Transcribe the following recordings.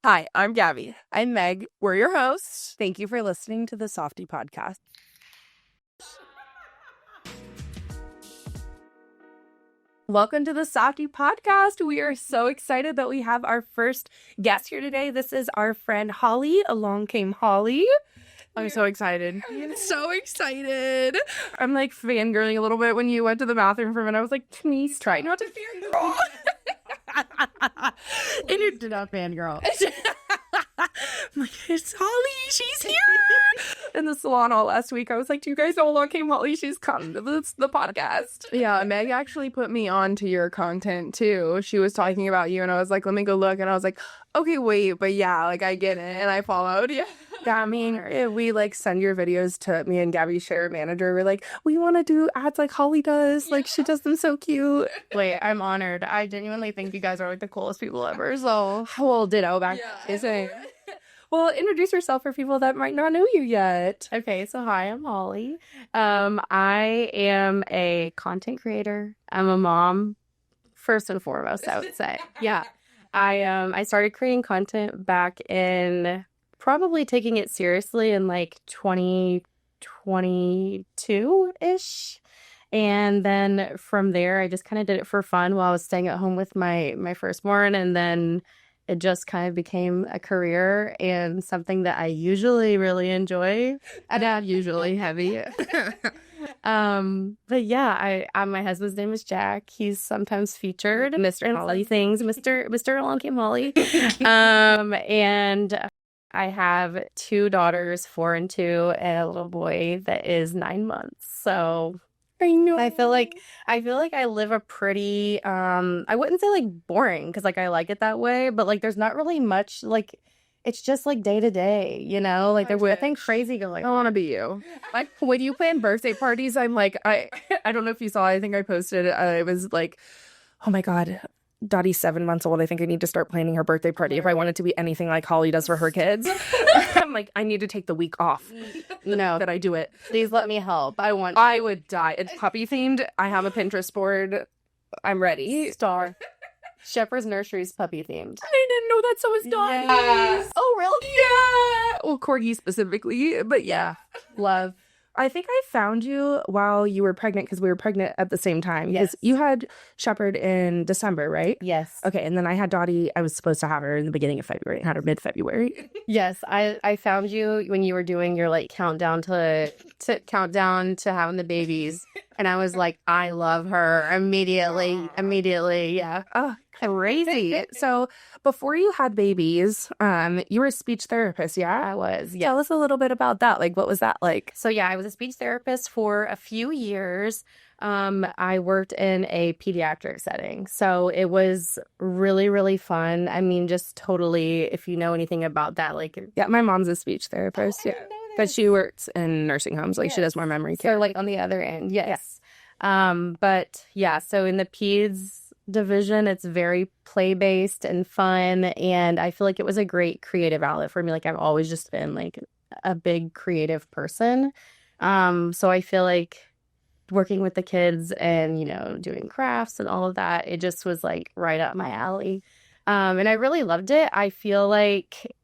Hi, I'm Gabby. I'm Meg. We're your hosts. Thank you for listening to the Softy Podcast. Welcome to the Softy Podcast. We are so excited that we have our first guest here today. This is our friend Holly. Along came Holly. I'm so excited. So excited. I'm like fangirling a little bit when you went to the bathroom for a minute. I was like, please try not to fangirl. And you did not fangirl. I'm like, it's Holly. She's here. In the salon all last week, I was like, do you guys know Along Came Holly? She's come to the podcast. Yeah, Meg actually put me on to your content too. She was talking about you and I was like, let me go look. And I was like, okay, wait, but yeah, like I get it. And I followed. Yeah. Yeah, I mean, we like send your videos to me and Gabby's share manager. We're like, we want to do ads like Holly does. Like, she does them so cute. Wait, I'm honored. I genuinely think you guys are like the coolest people ever. So, Well, ditto back. isn't Well, introduce yourself for people that might not know you yet. Okay, so hi, I'm Holly. I am a content creator. I'm a mom, first and foremost, I would say. Yeah. I started creating content back in probably taking it seriously in like 2022-ish. And then from there, I just kind of did it for fun while I was staying at home with my firstborn. And then it just kind of became a career and something that I usually really enjoy. And I'm usually heavy. But yeah, my husband's name is Jack. He's sometimes featured Mr. and all these things, Mr. Along Came Holly. And I have 2 daughters, 4 and 2, and a little boy that is 9 months. So I know. I feel like I live a pretty I wouldn't say like boring because like I like it that way, but like there's not really much like it's just like day to day, you know? Like there's nothing crazy going I on. want to be you. Like when you plan birthday parties, I'm like, I don't know if you saw, I think I posted, it was like, oh my God, Dottie's 7 months old. I think I need to start planning her birthday party if I want it to be anything like Holly does for her kids. I'm like, I need to take the week off No, that I do it. please let me help. I would die. It's puppy themed. I have a Pinterest board. I'm ready. Star. Shepherd's Nursery's puppy themed. I didn't know that, so is Dottie. Yes. Oh, really? Yeah. Well, corgi specifically, but yeah. Love. I think I found you while you were pregnant because we were pregnant at the same time. Yes. Because you had Shepherd in December, right? Yes. Okay, and then I had Dottie. I was supposed to have her in the beginning of February. I had her mid-February. Yes, I found you when you were doing your like countdown to having the babies, and I was like, I love her immediately. Yeah. Oh, crazy. So before you had babies, you were a speech therapist, yeah? I was. Yeah. Tell us a little bit about that. Like, what was that like? So yeah, I was a speech therapist for a few years. I worked in a pediatric setting, so it was really, really fun. I mean, just totally, if you know anything about that, like, Yeah, my mom's a speech therapist, yeah. But she works in nursing homes. Like, she does more memory care. so like on the other end, yes. But yeah, so in the peds division, it's very play-based and fun, and I feel like it was a great creative outlet for me. Like, I've always just been like a big creative person. So I feel like working with the kids and, you know, doing crafts and all of that, it just was like right up my alley. And I really loved it. I feel like,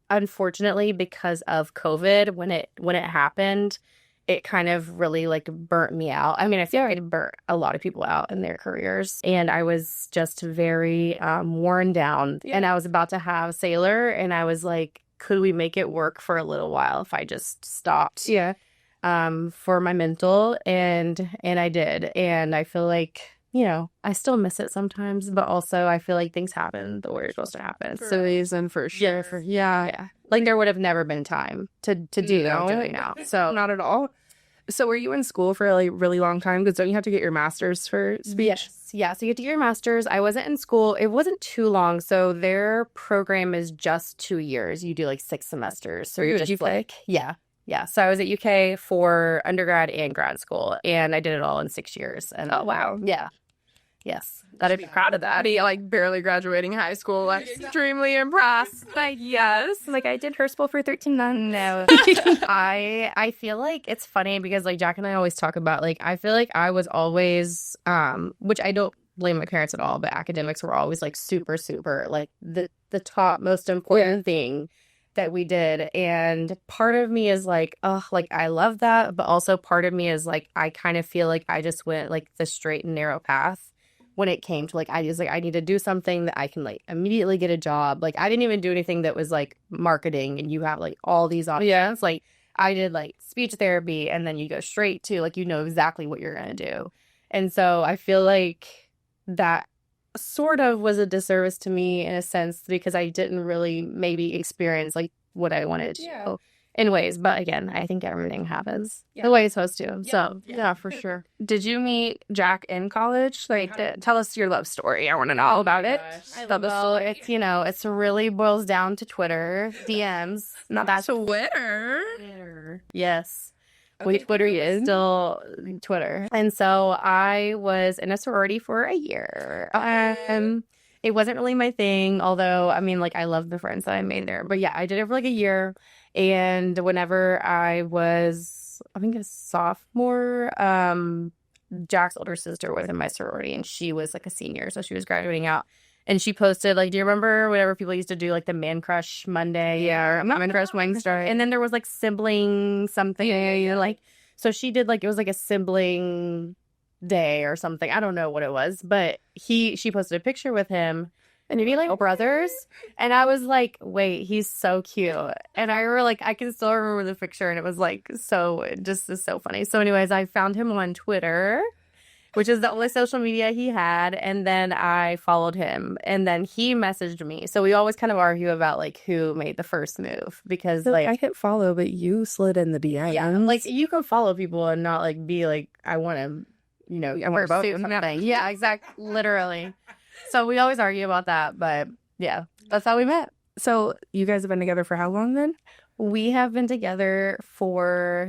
unfortunately, because of COVID, when it happened, it kind of really like burnt me out. I mean, I feel like it burnt a lot of people out in their careers, and I was just very worn down. Yeah. And I was about to have Sailor, and I was like, could we make it work for a little while if I just stopped? Yeah. For my mental, and I did, and I feel like, you know, I still miss it sometimes, but also I feel like things happen the way it's supposed to happen. For So a reason, for sure. yeah, like there would have never been time to do what I'm No. doing now. So Not at all. So were you in school for a like, really long time? Because don't you have to get your master's for speech? yes, yeah. So you get to get your master's. I wasn't in school. It wasn't too long. So their program is just 2 years. You do like 6 semesters. So Were you you're at just UK? like, yeah. So I was at UK for undergrad and grad school, and I did it all in 6 years. And Oh, wow. yeah, yes, I'd be proud of that. Be like barely graduating high school. Like, extremely impressed. Like, yes. Like, I did her school for 13 months. No, I feel like it's funny because like Jack and I always talk about like I feel like I was always which I don't blame my parents at all, but academics were always like super, super like the top most important thing that we did. And part of me is like, oh, like I love that. But also part of me is like, I kind of feel like I just went like the straight and narrow path when it came to like, I just like, I need to do something that I can like immediately get a job. Like I didn't even do anything that was like marketing and you have like all these options. Yeah. Like I did like speech therapy and then you go straight to like, you know exactly what you're going to do. And so I feel like that sort of was a disservice to me in a sense because I didn't really maybe experience like what I wanted to do. Anyways, but again, I think everything happens the way it's supposed to. So yeah, for sure. Did you meet Jack in college? Like, tell us your love story. I want to know all about it. Well, it's, you know, it's really boils down to Twitter, DMs. Not Twitter. Yes. Okay. Twitter is still Twitter. And so I was in a sorority for a year. It wasn't really my thing, although, I mean, like, I love the friends that I made there. But yeah, I did it for like a year. And whenever I was, I think a sophomore, Jack's older sister was in my sorority and she was like a senior. So she was graduating out. And she posted, like, do you remember whenever people used to do, like, the Man Crush Monday? Yeah, I'm not Man Crush Wednesday. And then there was, like, sibling something. Yeah. Like, so she did, like, it was, like, a sibling day or something. I don't know what it was. But she posted a picture with him. And he'd be like, brothers. And I was like, wait, he's so cute. And I remember, like, I can still remember the picture. And it was, like, so, it just is so funny. So, anyways, I found him on Twitter, which is the only social media he had. And then I followed him. And then he messaged me. So we always kind of argue about, like, who made the first move. Because, So like, I hit follow, but you slid in the DM. yeah, like, you can follow people and not, like, be like, I want to, you know, I want to pursue something. Yeah, exactly. Literally. So we always argue about that. But, yeah, that's how we met. So you guys have been together for how long then? We have been together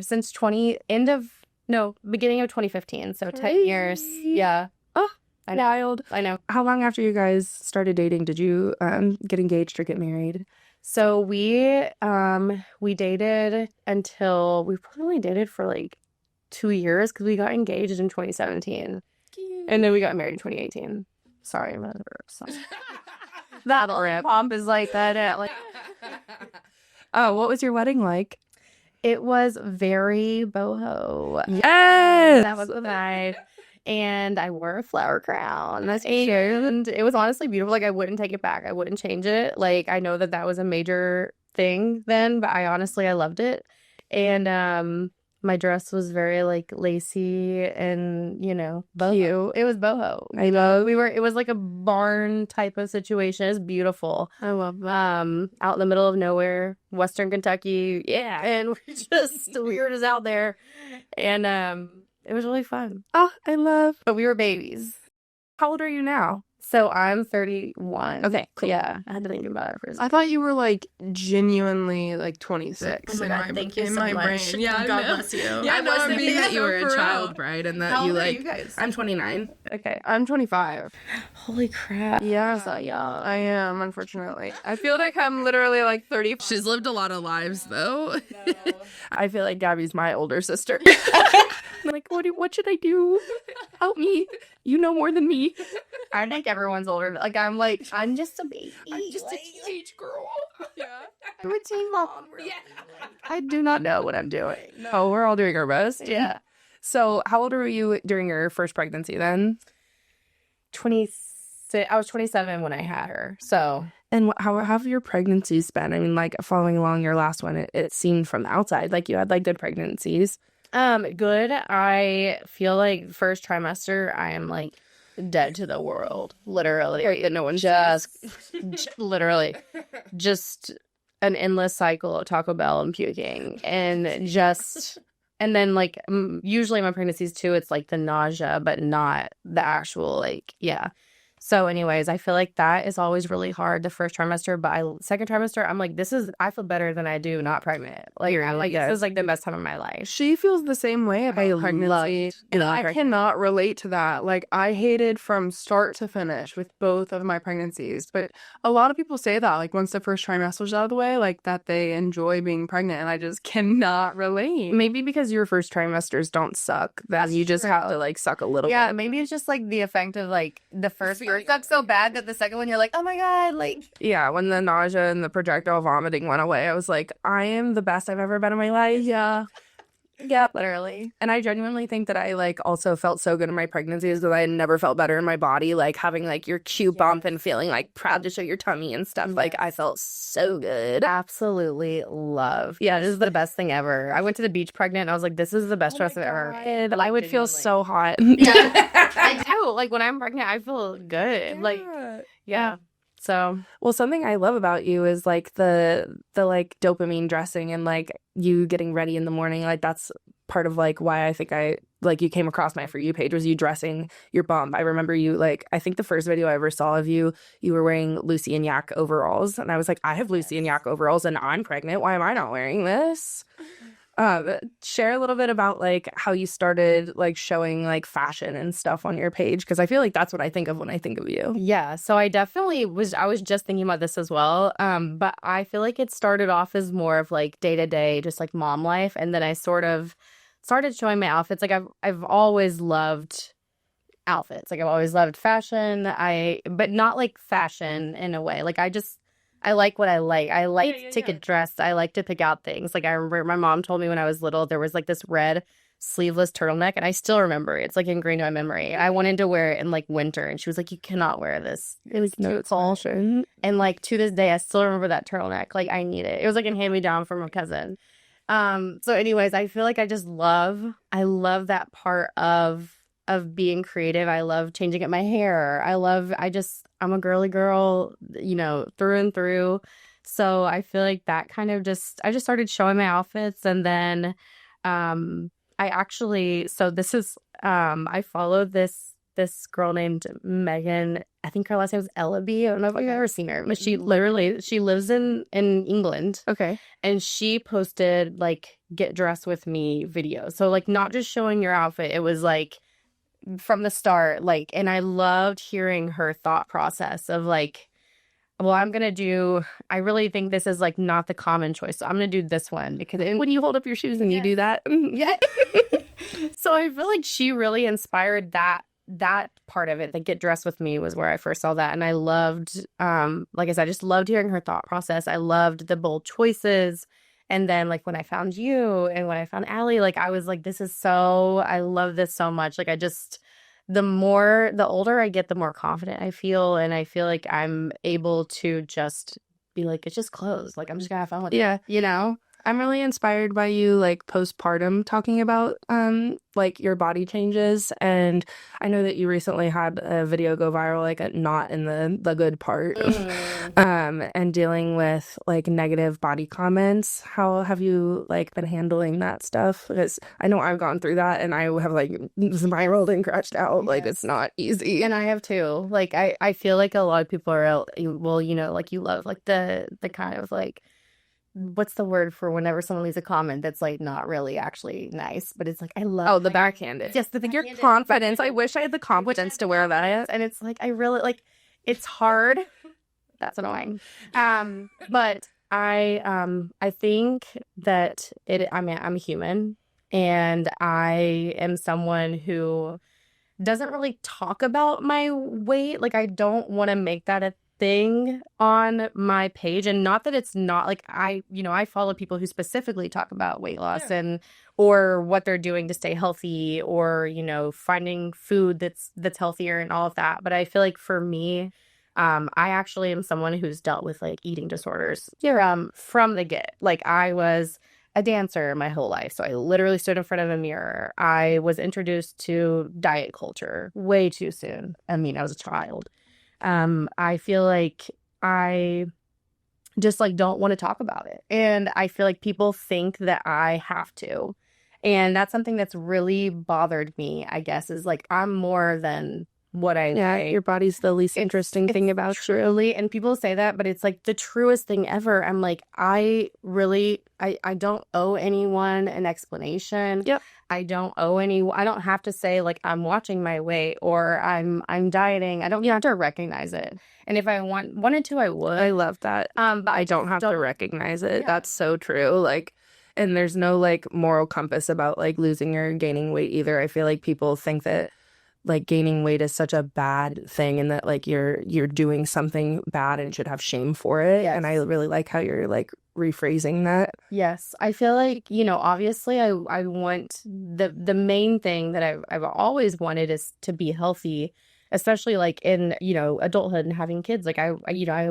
since beginning of 2015. So 10 years. Yeah. Oh, I know. wild. I know. How long after you guys started dating did you get engaged or get married? So we dated until we probably dated for like 2 years because we got engaged in 2017. Cute. And then we got married in 2018. Sorry, that pomp is like that. Like, oh, what was your wedding like? it was very boho. Yes, That was the night. And I wore a flower crown. And it was honestly beautiful. Like, I wouldn't take it back. I wouldn't change it. Like, I know that was a major thing then, but I loved it. And my dress was very, like, lacy and, you know, boho. Cute. It was boho. I love. It was like a barn type of situation. It's beautiful. I love that. Out in the middle of nowhere, Western Kentucky. Yeah. And we were just out there. And it was really fun. Oh, I love. But we were babies. How old are you now? So I'm 31. Okay, cool. Yeah. I had to think about it for a second. I thought you were like genuinely like 26. Oh my God, thank you in so my much. brain. Yeah, God no. bless you. Yeah, I no, was I'm thinking being that you were for a real. child bride and that How you old are like. you guys? I'm 29. Okay. I'm 25. Holy crap. Yeah, So young. I am, unfortunately. I feel like I'm literally like 30. She's lived a lot of lives, though. I feel like Gabby's my older sister. I'm like, what should I do? Help me. You know more than me. I think everyone's older. Like, I'm just a baby. I'm just a teenage girl. Yeah. I'm a teen mom. Yeah. I do not know what I'm doing. No, we're all doing our best. Yeah. So how old were you during your first pregnancy then? 26. I was 27 when I had her. So. And how have your pregnancies been? I mean, like, following along your last one, it seemed from the outside like you had, like, good pregnancies. Good. I feel like first trimester, I am like dead to the world. Literally. No one Literally. Just an endless cycle of Taco Bell and puking. And then like usually my pregnancies too, it's like the nausea, but not the actual like, yeah. So anyways, I feel like that is always really hard the first trimester, but second trimester, I'm like, I feel better than I do not pregnant. Like, this is like the best time of my life. She feels the same way about pregnancy. I cannot relate to that. Like, I hated from start to finish with both of my pregnancies. But a lot of people say that, like, once the first trimester's out of the way, like, that they enjoy being pregnant. And I just cannot relate. Maybe because your first trimesters don't suck, that you just have to like suck a little bit. Yeah, maybe it's just like the effect of like the first sucks so bad that the second one you're like, oh my God, like. Yeah, when the nausea and the projectile vomiting went away, I was like, I am the best I've ever been in my life. Yeah. Yeah, literally. And I genuinely think that I like also felt so good in my pregnancies that I had never felt better in my body, like having like your Q bump and feeling like proud to show your tummy and stuff. Like I felt so good. Absolutely love. Yeah, this is the best thing ever. I went to the beach pregnant and I was like, this is the best dress I've ever had. I would feel so hot. Yeah, I do. Like when I'm pregnant, I feel good. Like, yeah. So, well, something I love about you is like the like dopamine dressing and like you getting ready in the morning. Like that's part of like why I think I like you came across my For You page was you dressing your bump. I remember you like, I think the first video I ever saw of you, you were wearing Lucy and Yak overalls. And I was like, I have Lucy and Yak overalls and I'm pregnant. Why am I not wearing this? Share a little bit about like how you started like showing like fashion and stuff on your page, because I feel like that's what I think of when I think of you. Yeah, so I was just thinking about this as well, but I feel like it started off as more of like day-to-day just like mom life, and then I sort of started showing my outfits. Like I've always loved outfits, like I've always loved fashion, but not like fashion in a way, like I like what I like. I like to get dressed. I like to pick out things. Like I remember my mom told me when I was little, there was like this red sleeveless turtleneck, and I still remember it. It's like ingrained in my memory. I wanted to wear it in like winter, and she was like, you cannot wear this. It was too cold. And like to this day, I still remember that turtleneck. Like I need it. It was like a hand-me-down from a cousin. So anyways, I feel like I love that part of being creative. I love changing up my hair. I'm a girly girl, you know, through and through. So I feel like that kind of I just started showing my outfits. And then I followed this girl named Megan. I think her last name was Ellaby. I don't know if you've ever seen her, but she lives in England. Okay. And she posted like get dressed with me videos. So like not just showing your outfit. It was like from the start, like, and I loved hearing her thought process of like, well, I really think this is like not the common choice. So I'm going to do this one because when you hold up your shoes and you do that. Yeah. So I feel like she really inspired that part of it. The get dressed with me was where I first saw that. And I loved, like I said, I just loved hearing her thought process. I loved the bold choices. And then like when I found you and when I found Allie, like I was like, I love this so much. Like the older I get, the more confident I feel. And I feel like I'm able to just be like, it's just clothes. Like I'm just gonna have fun with it. You know? I'm really inspired by you like postpartum talking about like your body changes, and I know that you recently had a video go viral like not in the good part and dealing with like negative body comments. How have you like been handling that stuff? Because I know I've gone through that and I have like spiraled and crashed out. Like it's not easy. And I have too. Like I feel like a lot of people are, well, you know, like you love like the kind of like, what's the word for whenever someone leaves a comment that's like not really actually nice, but it's like I love the backhanded. Yes, your confidence. I wish I had the confidence to wear that, and it's like I really like. It's hard. That's annoying. But I think that I'm human, and I am someone who doesn't really talk about my weight. Like I don't want to make that a thing on my page, and not that it's not like I follow people who specifically talk about weight loss and or what they're doing to stay healthy, or finding food that's healthier and all of that. But I feel like for me, I actually am someone who's dealt with like eating disorders from the get. Like I was a dancer my whole life, so I literally stood in front of a mirror. I was introduced to diet culture way too soon. I mean, I was a child. I feel like I just like don't want to talk about it. And I feel like people think that I have to. And that's something that's really bothered me, I guess, is like I'm more than what I your body's the least interesting thing about you. Truly, and people say that, but it's like the truest thing ever. I'm like, I don't owe anyone an explanation. Yep. I don't have to say like I'm watching my weight or I'm dieting. I don't have to recognize it. And if I wanted to, I would. I love that. But I don't have to recognize it. Yeah. That's so true. Like, and there's no like moral compass about like losing or gaining weight either. I feel like people think that like gaining weight is such a bad thing and that like you're doing something bad and should have shame for it. Yes. And I really like how you're like rephrasing that. Yes. I feel like, obviously I want the main thing that I've always wanted is to be healthy, especially like in, adulthood and having kids. Like I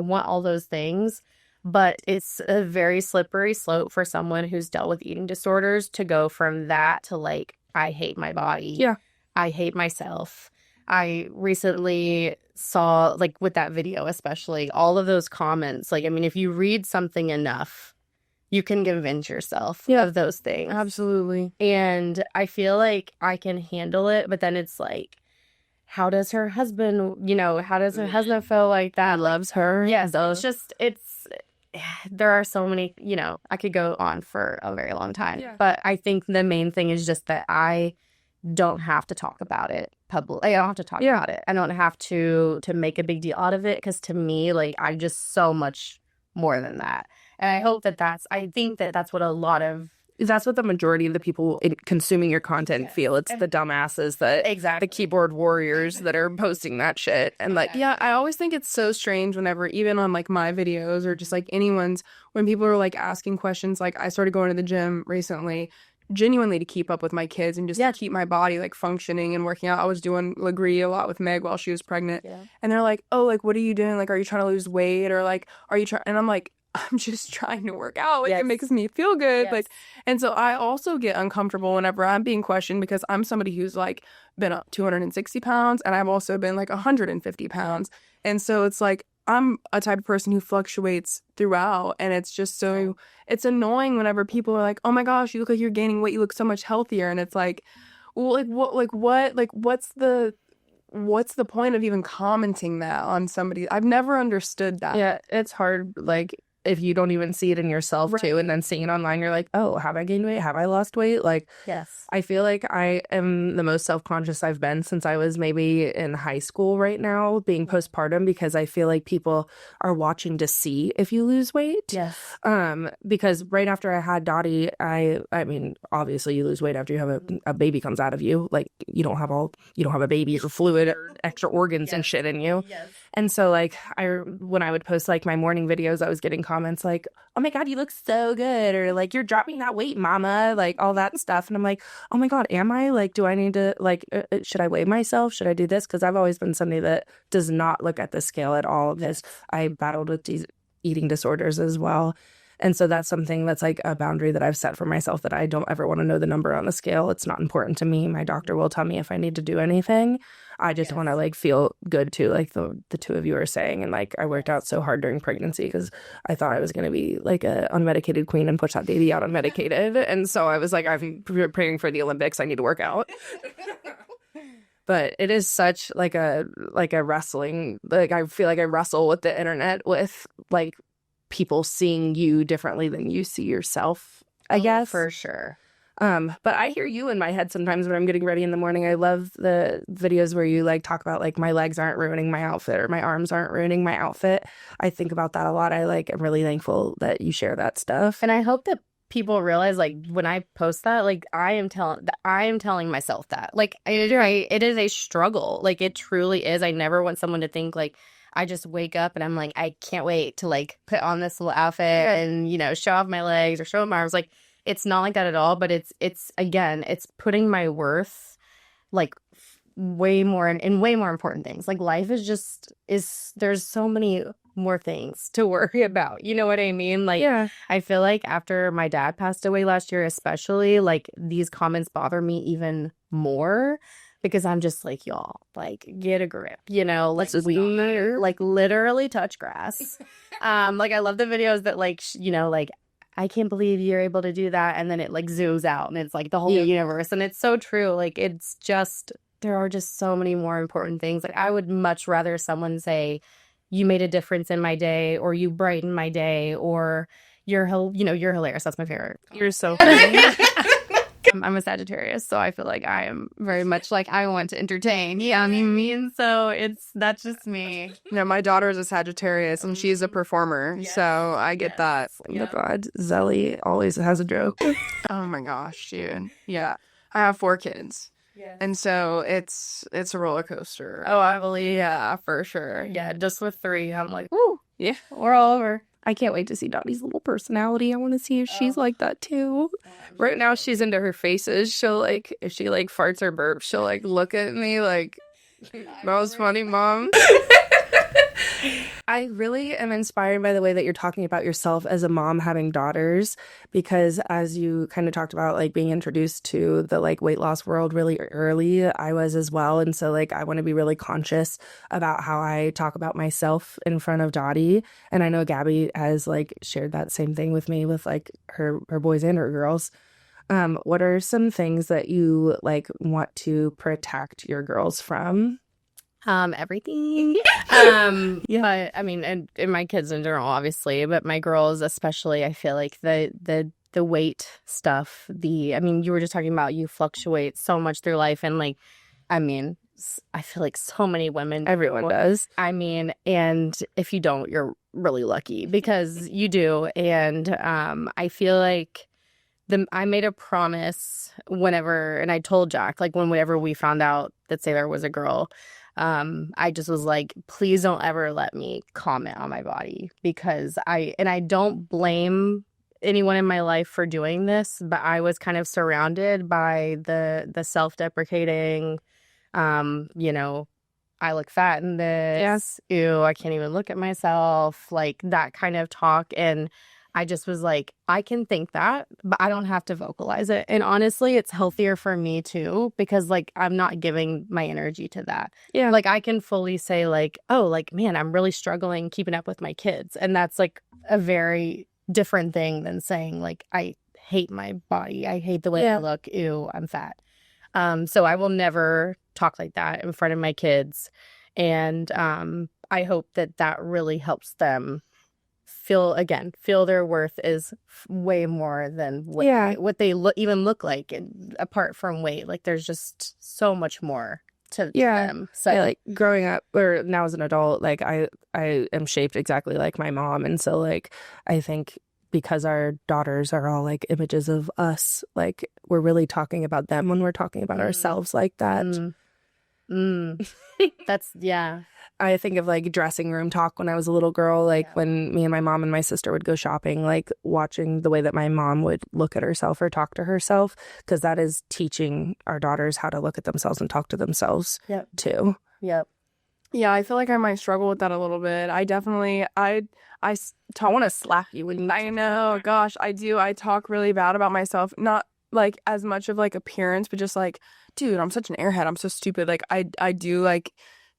want all those things, but it's a very slippery slope for someone who's dealt with eating disorders to go from that to like, I hate my body. Yeah. I hate myself. I recently saw, like with that video especially, all of those comments. Like, I mean, if you read something enough, you can convince yourself of those things. Absolutely. And I feel like I can handle it, but then it's like, how does her husband feel like that? He loves her. Yeah, so there are so many, I could go on for a very long time. Yeah. But I think the main thing is just that I don't have to talk about it publicly. I don't have to talk about it. I don't have to make a big deal out of it because to me, like, I'm just so much more than that. And I hope I think that's what that's what the majority of the people consuming your content feel. It's the dumbasses the keyboard warriors that are posting that shit. And like, yeah, I always think it's so strange whenever, even on like my videos or just like anyone's, when people are like asking questions. Like I started going to the gym recently, genuinely to keep up with my kids and just to keep my body like functioning and working out. I was doing Legree a lot with Meg while she was pregnant. Yeah. And they're like, oh, like, what are you doing? Like, are you trying to lose weight? Or like, are you trying? And I'm like, I'm just trying to work out. Like, it makes me feel good. Like, and so I also get uncomfortable whenever I'm being questioned because I'm somebody who's like been up 260 pounds and I've also been like 150 pounds. And so it's like, I'm a type of person who fluctuates throughout, and it's just so it's annoying whenever people are like, "Oh my gosh, you look like you're gaining weight. You look so much healthier." And it's like, well, what's the point of even commenting that on somebody? I've never understood that. Yeah, it's hard. Like, if you don't even see it in yourself too, and then seeing it online, you're like, oh, have I gained weight? Have I lost weight? Like, yes. I feel like I am the most self-conscious I've been since I was maybe in high school right now, being postpartum, because I feel like people are watching to see if you lose weight. Yes. Because right after I had Dottie, I mean, obviously you lose weight after you have a baby comes out of you. Like, you don't have a baby or fluid or extra organs and shit in you. Yes. And so like when I would post like my morning videos, I was getting comments like, oh my God, you look so good, or like, you're dropping that weight, mama, like all that stuff. And I'm like, oh my God, am I? Like, do I need to, like, should I weigh myself? Should I do this? Because I've always been somebody that does not look at the scale at all, because I battled with these eating disorders as well. And so that's something that's like a boundary that I've set for myself, that I don't ever want to know the number on the scale. It's not important to me. My doctor will tell me if I need to do anything. I just want to like feel good too, like the two of you are saying. And like, I worked out so hard during pregnancy because I thought I was going to be like a unmedicated queen and push that baby out unmedicated. And so I was like, I'm preparing for the Olympics. I need to work out. But it is such like a wrestling. Like, I feel like I wrestle with the internet with like people seeing you differently than you see yourself, I guess. For sure. But I hear you in my head sometimes when I'm getting ready in the morning. I love the videos where you like talk about like, my legs aren't ruining my outfit, or my arms aren't ruining my outfit. I think about that a lot. I like am really thankful that you share that stuff. And I hope that people realize, like, when I post that, like, I am telling myself that, like, it is a struggle. Like, it truly is. I never want someone to think like I just wake up and I'm like, I can't wait to like put on this little outfit and, show off my legs or show off my arms. Like, it's not like that at all. But it's again, it's putting my worth like way more in way more important things. Like, life is there's so many more things to worry about. You know what I mean? Like, yeah. I feel like after my dad passed away last year, especially, like, these comments bother me even more. Because I'm just like, y'all, like, get a grip, let's like literally touch grass. Like, I love the videos that like, like, I can't believe you're able to do that. And then it like zooms out and it's like the whole universe. And it's so true. Like, it's just there are just so many more important things. Like I would much rather someone say, you made a difference in my day, or you brightened my day, or you're hilarious. That's my favorite. You're so funny. I'm a Sagittarius, so I feel like I am very much like I want to entertain. Yeah, I mean, so that's just me. No, my daughter is a Sagittarius and she's a performer, so I get that. Oh my God, Zelly always has a joke. Oh my gosh, dude. Yeah, I have 4 kids, and so it's a roller coaster. Oh, I believe, yeah, for sure. Yeah, just with 3, I'm like, woo, yeah, we're all over. I can't wait to see Dottie's little personality. I want to see if she's like that too. Right now, she's into her faces. She'll like, if she like farts or burps, she'll like look at me like, that was funny, Mom. I really am inspired by the way that you're talking about yourself as a mom having daughters, because as you kind of talked about, like being introduced to the like weight loss world really early, I was as well. And so like I want to be really conscious about how I talk about myself in front of Dottie. And I know Gabby has like shared that same thing with me with like her boys and her girls. What are some things that you like want to protect your girls from? Everything. But I mean, and my kids in general, obviously, but my girls especially, I feel like the weight stuff, I mean, you were just talking about you fluctuate so much through life, and like, I mean, I feel like so many women, Everyone does. I mean, and if you don't, you're really lucky because you do. And I feel like I made a promise whenever, and I told Jack, like whenever we found out that Sailor was a girl, I just was like, please don't ever let me comment on my body, because I don't blame anyone in my life for doing this, but I was kind of surrounded by the self-deprecating, I look fat in this. Yes. Ew, I can't even look at myself. Like that kind of talk. And I just was like, I can think that, but I don't have to vocalize it. And honestly, it's healthier for me too, because like I'm not giving my energy to that. Yeah. Like I can fully say like, oh, like, man, I'm really struggling keeping up with my kids. And that's like a very different thing than saying like, I hate my body. I hate the way I look. Ew, I'm fat. So I will never talk like that in front of my kids. And I hope that really helps them feel their worth is way more than what they even look like, and apart from weight. Like there's just so much more to them. So like growing up, or now as an adult, like I am shaped exactly like my mom, and so like I think because our daughters are all like images of us, like we're really talking about them when we're talking about ourselves like that. That's I think of like dressing room talk when I was a little girl, like when me and my mom and my sister would go shopping, like watching the way that my mom would look at herself or talk to herself, because that is teaching our daughters how to look at themselves and talk to themselves too. Yep. Yeah, I feel like I might struggle with that a little bit. I definitely, I want to slap you when I know, gosh, I do. I talk really bad about myself, not like as much of like appearance, but just like, dude, I'm such an airhead. I'm so stupid. Like I do like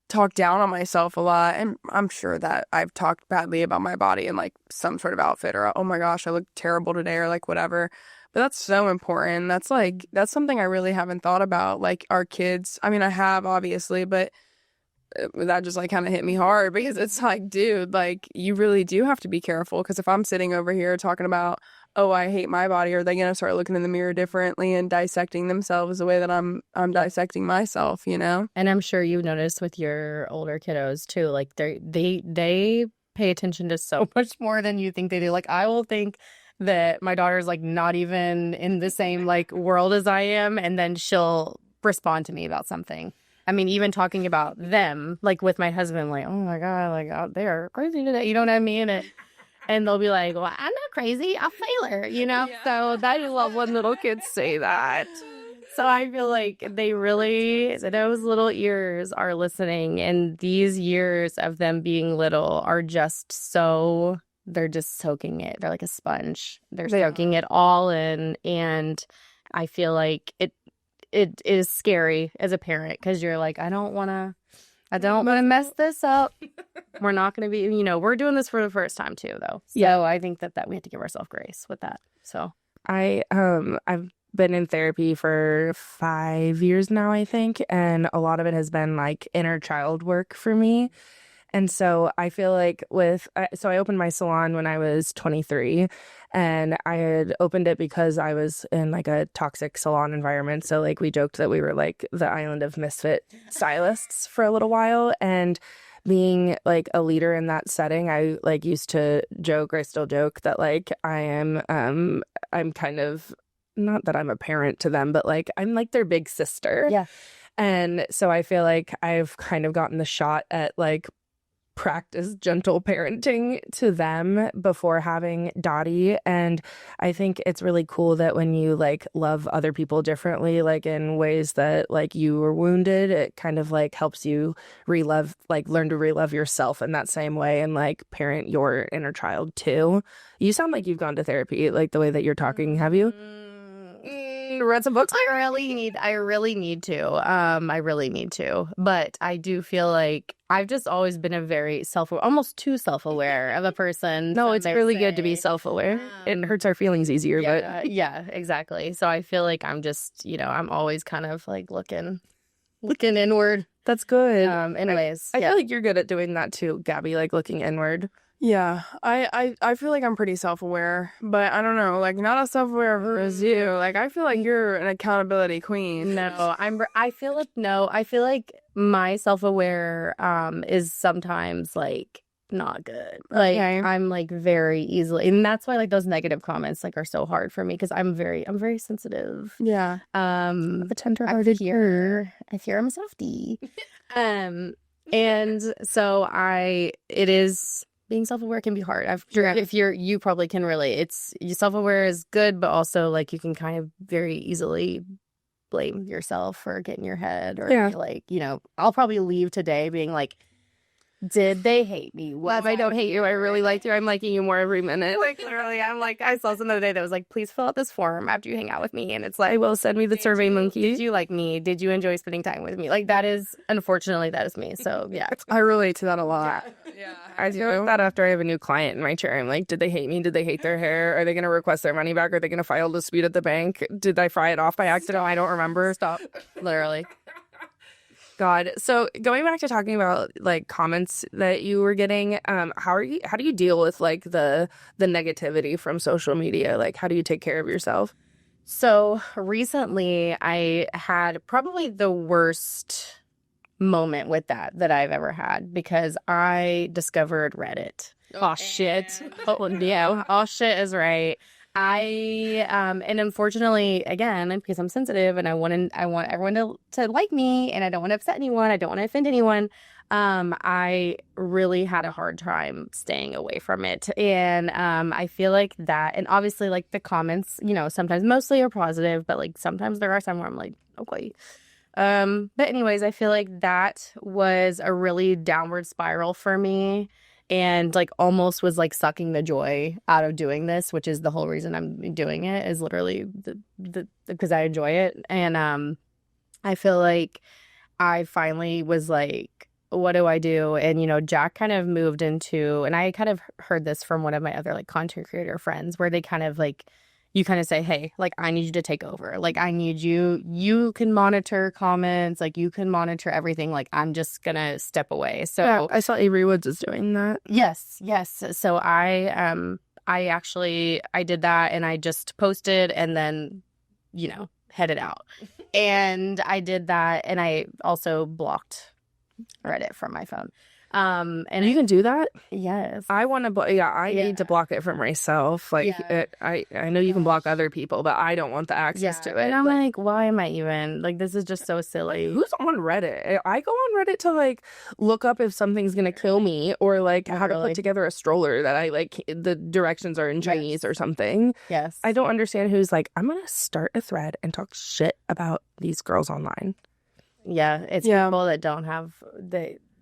talk down on myself a lot, and I'm sure that I've talked badly about my body in like some sort of outfit, or oh my gosh, I look terrible today, or like whatever. But that's so important. That's something I really haven't thought about. Like our kids, I mean, I have obviously, but that just like kind of hit me hard, because it's like, dude, like you really do have to be careful, because if I'm sitting over here talking about, oh, I hate my body, are they gonna start looking in the mirror differently and dissecting themselves the way that I'm dissecting myself, you know? And I'm sure you noticed with your older kiddos too, like they pay attention to so much more than you think they do. Like I will think that my daughter's like not even in the same like world as I am, and then she'll respond to me about something. I mean, even talking about them, like with my husband, like, oh my God, like they are crazy today. You know what I mean? And they'll be like, well, I'm not crazy. I'm Sailor, you know? Yeah. So I love when little kids say that. So I feel like they really, those little ears are listening. And these years of them being little are just so, they're just soaking it. They're like a sponge. They're soaking it all in. And I feel like it is scary as a parent, because you're like, I don't want to mess this up. We're not going to be, we're doing this for the first time too, though. So I think that we have to give ourselves grace with that. So I've been in therapy for 5 years now, I think, and a lot of it has been like inner child work for me. And so I feel like so I opened my salon when I was 23, and I had opened it because I was in like a toxic salon environment. So like we joked that we were like the island of misfit stylists for a little while. And being like a leader in that setting, I like used to joke, or I still joke, that like I'm kind of, not that I'm a parent to them, but like I'm like their big sister. Yeah. And so I feel like I've kind of gotten the shot at like practice gentle parenting to them before having Dottie. And I think it's really cool that when you like love other people differently, like in ways that like you were wounded, it kind of like helps you learn to relove yourself in that same way, and like parent your inner child too. You sound like you've gone to therapy, like the way that you're talking. Have you read some books? I really need to. I really need to. But I do feel like I've just always been a very almost too self-aware of a person. No, it's really good to be self-aware. It hurts our feelings easier, but yeah, exactly. So I feel like I'm just, I'm always kind of like looking inward. that's good. Anyways, I feel like you're good at doing that too, Gabby, like looking inward. Yeah, I feel like I'm pretty self-aware, but I don't know, like not as self-aware as you. Like I feel like you're an accountability queen. No, I feel like my self-aware is sometimes like not good. Like Okay. I'm like very easily, and that's why like those negative comments like are so hard for me, because I'm very sensitive. Yeah. A tender-hearted I fear I'm a softie. And so it is. Being self-aware can be hard. You probably can relate. Self-aware is good, but also like you can kind of very easily blame yourself for getting your head, or be like, I'll probably leave today being like, did they hate me? Well, I don't hate you. I really like you. I'm liking you more every minute. Like literally, I'm like, I saw something the other day that was like, please fill out this form after you hang out with me. And it's like, well, send me the survey monkey. Did you like me? Did you enjoy spending time with me? Like unfortunately, that is me. So yeah. I relate to that a lot. Yeah. I do that after I have a new client in my chair. I'm like, did they hate me? Did they hate their hair? Are they going to request their money back? Are they going to file a dispute at the bank? Did I fry it off by accident? I don't remember. Stop. Literally. God. So going back to talking about like comments that you were getting, how do you deal with like the negativity from social media? Like, how do you take care of yourself? So recently I had probably the worst moment with that I've ever had, because I discovered Reddit. Oh shit. Oh yeah. Oh shit is right. And unfortunately, again, because I'm sensitive and I want everyone to like me, and I don't want to upset anyone, I don't want to offend anyone, I really had a hard time staying away from it. And I feel like that, and obviously like the comments, sometimes mostly are positive, but like sometimes there are some where I'm like, okay. But anyways, I feel like that was a really downward spiral for me, and like almost was like sucking the joy out of doing this, which is the whole reason I'm doing it, is literally because I enjoy it. And I feel like I finally was like, what do I do? And Jack kind of moved into, and I kind of heard this from one of my other like content creator friends, where they kind of like, you kind of say, hey, like, I need you to take over. Like, I need you can monitor comments. Like, you can monitor everything. Like, I'm just going to step away. So yeah, I saw Avery Woods is doing that. Yes. So I did that, and I just posted and then, headed out. And I did that, and I also blocked Reddit from my phone. And you can do that? Yes. I want to I need to block it for myself. Like I know you can block other people, but I don't want the access to it. And I'm like, why am I even like, this is just so silly. Who's on Reddit? I go on Reddit to like look up if something's gonna kill me, or like how to put together a stroller that I like the directions are in Chinese or something. Yes. I don't understand who's like, I'm gonna start a thread and talk shit about these girls online. Yeah, it's people that don't have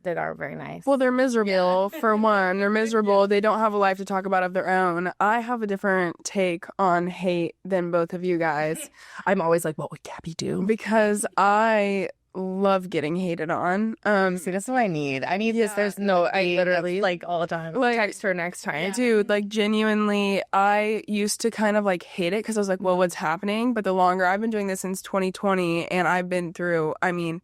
that are very nice. Well, they're miserable, for one. They're miserable. They don't have a life to talk about of their own. I have a different take on hate than both of you guys. I'm always like, what would Gabby do? Because I love getting hated on. See, that's what I need. I need this. There's No, I literally like all the time. like text her next time. dude, like genuinely, I used to kind of like hate it because I was like, well, what's happening? But the longer I've been doing this since 2020, and I've been through, I mean,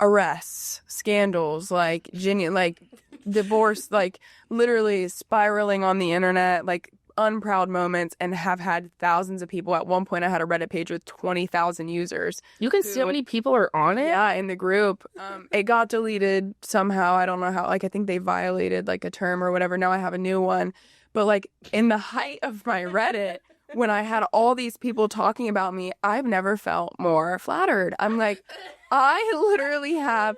arrests, scandals, like genuine, like divorce, like literally spiraling on the internet, like unproud moments, and have had thousands of people. At one point I had a Reddit page with 20,000 users. You can see how many people are on it? Yeah, in the group. It got deleted somehow. I don't know how. Like, I think they violated like a term or whatever. Now I have a new one. But like in the height of my Reddit, when I had all these people talking about me, I've never felt more flattered. I'm like, I literally have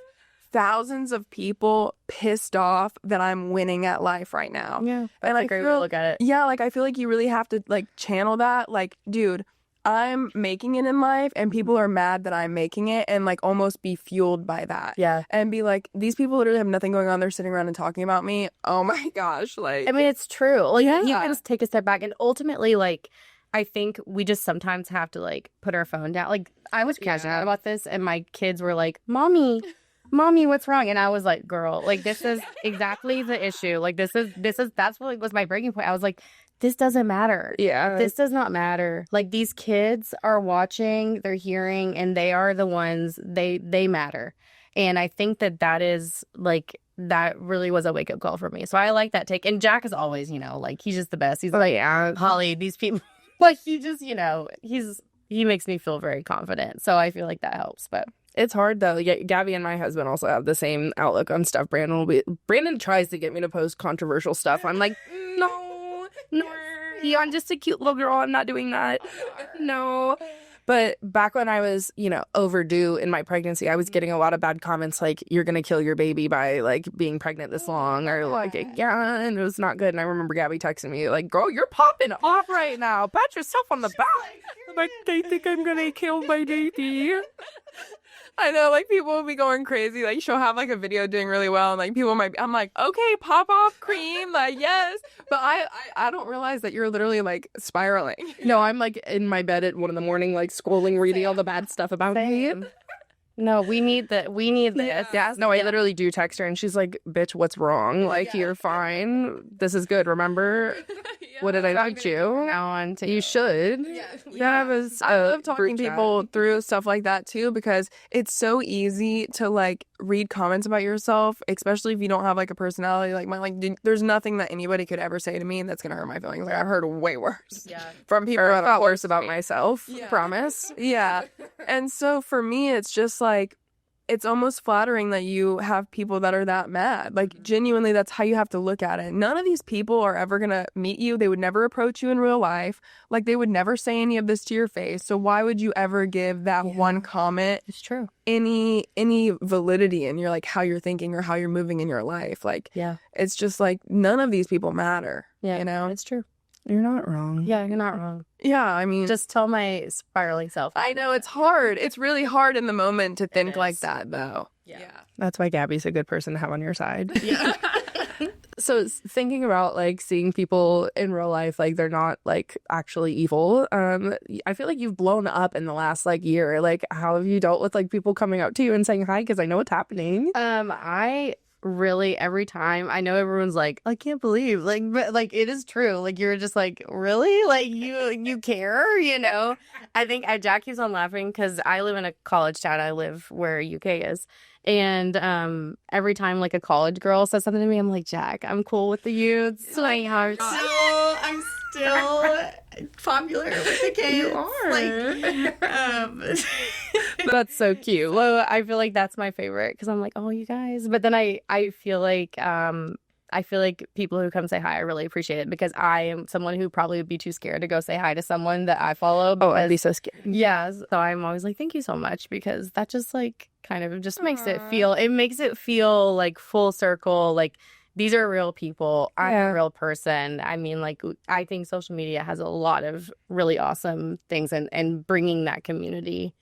thousands of people pissed off that I'm winning at life right now. Yeah, and that's a great way to look at it. Yeah, like I feel like you really have to like channel that. Like, dude, I'm making it in life, and people are mad that I'm making it, and like almost be fueled by that. Yeah. And be like, these people literally have nothing going on. They're sitting around and talking about me. Oh my gosh. Like, I mean, it's true. Like, Yeah. you can just take a step back, and ultimately, like, I think we just sometimes have to like put our phone down. Like, I was cashing out about this, and my kids were like, Mommy, what's wrong? And I was like, girl, like, this is exactly the issue. Like, that's what was my breaking point. I was like, this doesn't matter. Yeah. This does not matter. Like, these kids are watching, they're hearing, and they are the ones, they matter. And I think that is like, that really was a wake-up call for me. So I like that take. And Jack is always, you know, like, he's just the best. He's like, yeah. Holly, these people, like, he just, you know, he makes me feel very confident. So I feel like that helps. But It's hard though. Yeah, Gabby and my husband also have the same outlook on stuff. Brandon tries to get me to post controversial stuff. I'm like, no, yeah, I'm just a cute little girl. I'm not doing that. No. But back when I was, you know, overdue in my pregnancy, I was getting a lot of bad comments like, you're going to kill your baby by like being pregnant this long, or like, yeah, and it was not good. And I remember Gabby texting me like, girl, you're popping off right now. Pat yourself on the back. I'm like, they think I'm going to kill my baby. I know, like, people will be going crazy. Like, she'll have like a video doing really well, and like people might be, I'm like, okay, pop off cream, like, yes. But I don't realize that you're literally like spiraling. No, I'm like in my bed at 1 a.m, like scrolling, reading all the bad stuff about me. no, we need this. Yeah. No, I literally do text her, and she's like, bitch, what's wrong? Like, you're fine. This is good. Remember? What did I teach you? Now on to You should. Yeah, I love talking people through stuff like that too, because it's so easy to like read comments about yourself, especially if you don't have like a personality like mine. Like, there's nothing that anybody could ever say to me that's gonna hurt my feelings. Like, I've heard way worse from people. Or I thought worse about myself. Yeah. Promise. Yeah. And so for me, it's just like, it's almost flattering that you have people that are that mad. Like, genuinely, that's how you have to look at it. None of these people are ever going to meet you. They would never approach you in real life. Like, they would never say any of this to your face. So why would you ever give that one comment It's true. any validity in your, like, how you're thinking or how you're moving in your life? Like, Yeah. it's just like, none of these people matter. Yeah. You know? It's true. You're not wrong. Yeah, you're not wrong. Yeah, I mean, Just tell my spiraling self. I know it's hard. It's really hard in the moment to think like is. that, though. Yeah. That's why Gabby's a good person to have on your side. Yeah. So thinking about like seeing people in real life, like they're not like actually evil. I feel like you've blown up in the last like year. Like, how have you dealt with like people coming up to you and saying hi? Because I know it's happening. I really, every time, I know everyone's like, I can't believe, like, but like, it is true. Like, you're just like, really? Like, you care, you know? I think Jack keeps on laughing because I live in a college town. I live where UK is. And every time like a college girl says something to me, I'm like, Jack, I'm cool with the youths. Sweetheart. I'm still popular with the kids. You are. Like, That's so cute. Well, I feel like that's my favorite because I'm like, oh, you guys. But then I feel like people who come say hi, I really appreciate it because I am someone who probably would be too scared to go say hi to someone that I follow. Oh, I'd be because- so scared. Yeah, so I'm always like, thank you so much because that just like kind of just makes it feel like full circle. Like, these are real people. I'm Yeah. a real person. I mean, like, I think social media has a lot of really awesome things, and bringing that community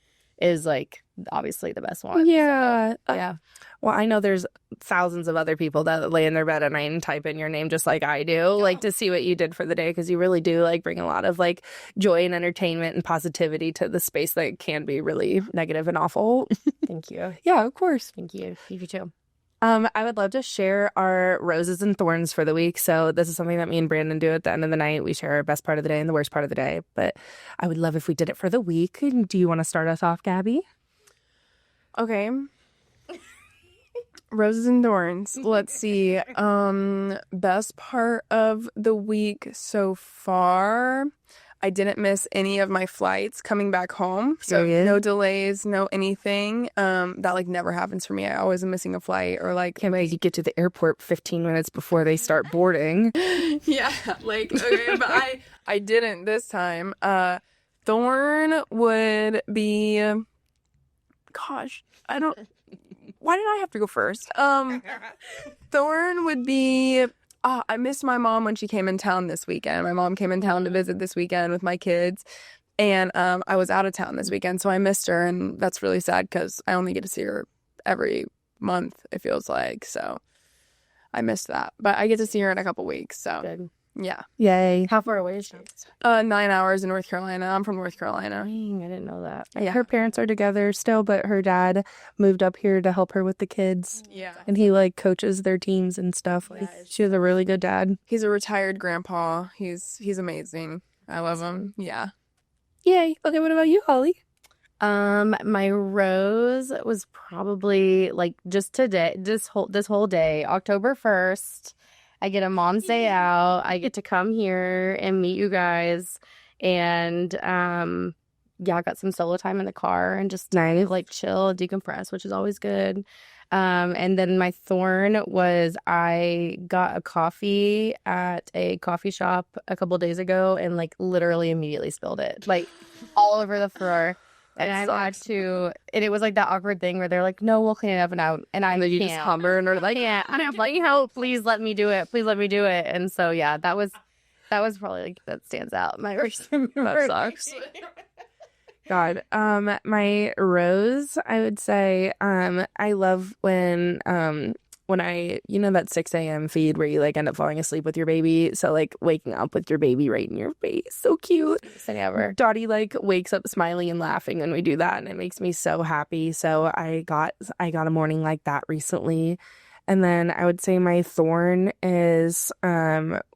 is like obviously the best one. Yeah. So, yeah. Well, I know there's thousands of other people that lay in their bed at night and type in your name just like I do, like to see what you did for the day, because you really do like bring a lot of like joy and entertainment and positivity to the space that can be really negative and awful. Thank you. Yeah, of course. Thank you. You too. I would love to share our roses and thorns for the week. So this is something that me and Brandon do at the end of the night. We share our best part of the day and the worst part of the day. But I would love if we did it for the week. Do you want to start us off, Gabby? Okay. Roses and thorns. Let's see. Best part of the week so far. I didn't miss any of my flights coming back home. So no delays, no anything. That like never happens for me. I always am missing a flight or like Can't wait to get to the airport 15 minutes before they start boarding. yeah, like okay, but I didn't this time. Thorn would be gosh, why did I have to go first? Thorn would be I missed my mom when she came in town this weekend. My mom came in town to visit this weekend with my kids, and I was out of town this weekend, so I missed her, and that's really sad because I only get to see her every month, it feels like, so I missed that. But I get to see her in a couple weeks, so Good. yeah. Yay. How far away is she? 9 hours in North Carolina. I'm from North Carolina. Dang, I didn't know that. Yeah. Her parents are together still, but her dad moved up here to help her with the kids. Yeah. And he like coaches their teams and stuff. Like, she was a really good dad. He's a retired grandpa. He's amazing. I love him. Yeah. Yay. Okay, what about you, Holly? My rose was probably like just today, this whole day, October 1st. I get a mom's day out. I get to come here and meet you guys. And yeah, I got some solo time in the car and just like chill, decompress, which is always good. And then my thorn was I got a coffee at a coffee shop a couple days ago and like literally immediately spilled it like all over the floor. And I had to, and it was like that awkward thing where they're like, no, we'll clean it up and out. And I You can't. just humber and are like, Yeah, and I'm like, please let me do it. Please let me do it. And so, yeah, that was probably like, that stands out. My worst that sucks. God. My rose, I would say, I love when I, that 6 a.m. feed where you like end up falling asleep with your baby. So like waking up with your baby right in your face. So cute. thing ever. Dottie like wakes up smiling and laughing when we do that, and it makes me so happy. So I got a morning like that recently. And then I would say my thorn is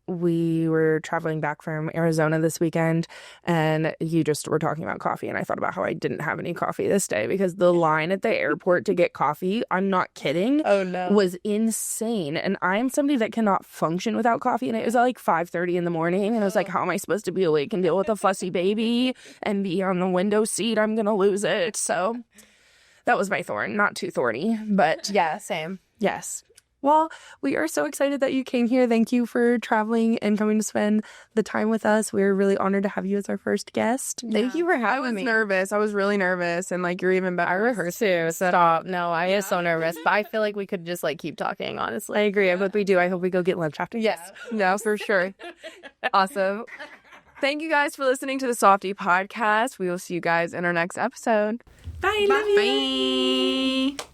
we were traveling back from Arizona this weekend, and you just were talking about coffee, and I thought about how I didn't have any coffee this day because the line at the airport to get coffee, I'm not kidding, was insane. And I'm somebody that cannot function without coffee, and it was at like 5:30 in the morning, and I was like, how am I supposed to be awake and deal with a fussy baby and be on the window seat? I'm gonna lose it. So that was my thorn. Not too thorny, but Yeah, same. yes. Well, we are so excited that you came here. Thank you for traveling and coming to spend the time with us. We're really honored to have you as our first guest. Thank you for having I was me. nervous. I was really nervous, and like you're even better. I rehearsed too. Stop. No, I am so nervous, but I feel like we could just like keep talking, honestly. I agree. I hope we do. I hope we go get lunch after. Yes, no, for sure. Awesome. Thank you guys for listening to the Softie podcast. We will see you guys in our next episode. Bye. Love you. Bye.